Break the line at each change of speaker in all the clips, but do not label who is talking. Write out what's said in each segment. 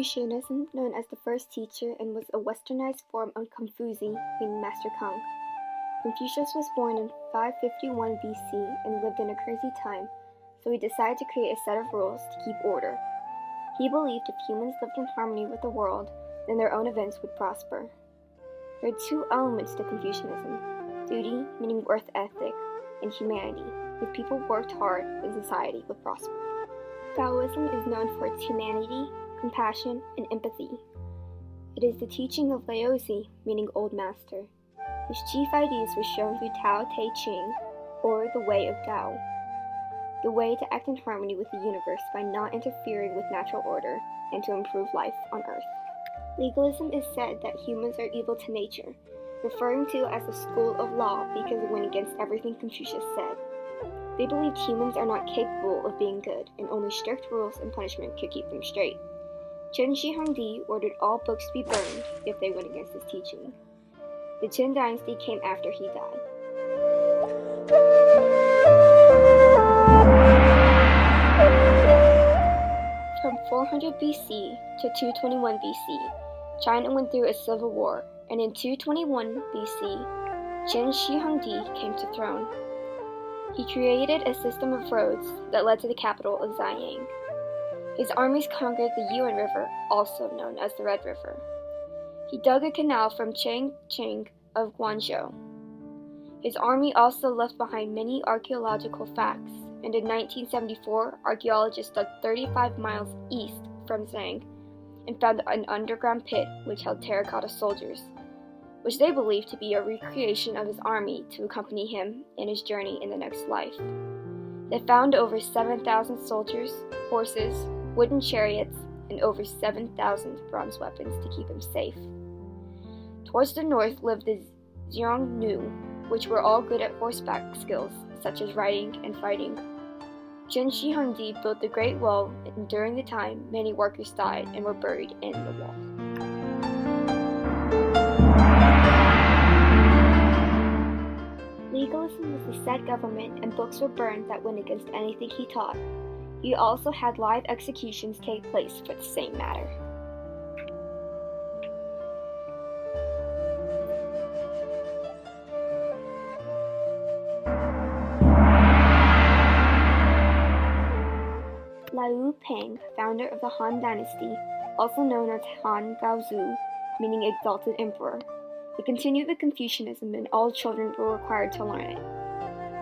Confucianism, known as the first teacher, and was a westernized form of Confuzi, meaning Master Kung. Confucius was born in 551 BC and lived in a crazy time, so he decided to create a set of rules to keep order. He believed if humans lived in harmony with the world, then their own events would prosper. There are two elements to Confucianism: duty, meaning worth ethic, and humanity. If people worked hard, then society would prosper. Taoism is known for its humanity, compassion, and empathy. It is the teaching of Laozi, meaning Old Master. His chief ideas were shown through Tao Te Ching, or the Way of Tao, the way to act in harmony with the universe by not interfering with natural order and to improve life on Earth. Legalism is said that humans are evil to nature, referring to as a school of law because it went against everything Confucius said. They believed humans are not capable of being good, and only strict rules and punishment could keep them straight. Qin Shi Huangdi ordered all books to be burned if they went against his teaching. The Qin dynasty came after he died. From 400 BC to 221 BC, China went through a civil war, and in 221 BC, Qin Shi Huangdi came to throne. He created a system of roads that led to the capital of Ziyang. His armies conquered the Yuan River, also known as the Red River. He dug a canal from Changcheng of Guangzhou. His army also left behind many archaeological facts, and in 1974, archaeologists dug 35 miles east from Ziyang and found an underground pit which held terracotta soldiers, which they believed to be a recreation of his army to accompany him in his journey in the next life. They found over 7,000 soldiers, horses, wooden chariots, and over 7,000 bronze weapons to keep him safe. Towards the north lived the Xiongnu, which were all good at horseback skills, such as riding and fighting. Qin Shi Huangdi built the Great Wall, and during the time, many workers died and were buried in the wall. Legalism was the said government, and books were burned that went against anything he taught. He also had live executions take place for the same matter. Liu Peng, founder of the Han Dynasty, also known as Han Gaozu, meaning exalted emperor. He continued the Confucianism, and all children were required to learn it.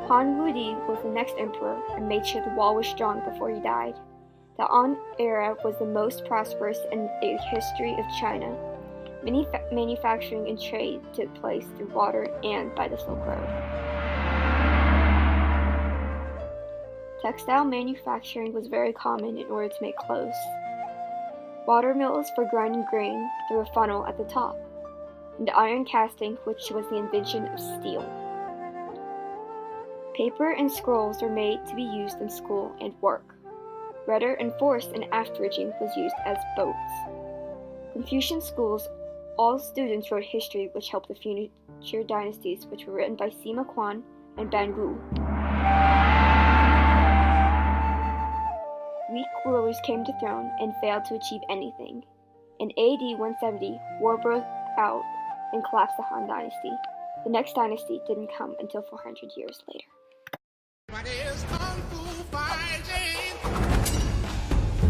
Han Wudi was the next emperor and made sure the wall was strong before he died. The Han era was the most prosperous in the history of China. Many manufacturing and trade took place through water and by the Silk Road. Textile manufacturing was very common in order to make clothes. Water mills for grinding grain through a funnel at the top, and iron casting, which was the invention of steel. Paper and scrolls were made to be used in school and work. Rudder and force and aft rigging was used as boats. Confucian schools, all students wrote history, which helped the future dynasties, which were written by Sima Quan and Ban Gu. Weak rulers came to throne and failed to achieve anything. In AD 170, war broke out and collapsed the Han Dynasty. The next dynasty didn't come until 400 years later.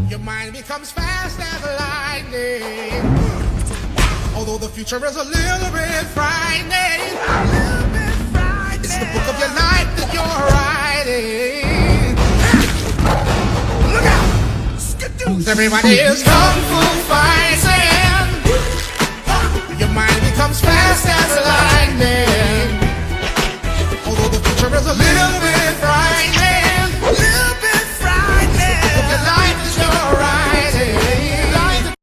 Your mind becomes fast as lightning. Although the future is a little bit frightening. It's the book of your life that you're writing. Look out! Skidoo! Everybody is kung fu fighting. Your mind becomes fast as lightning. Although the future is a little bit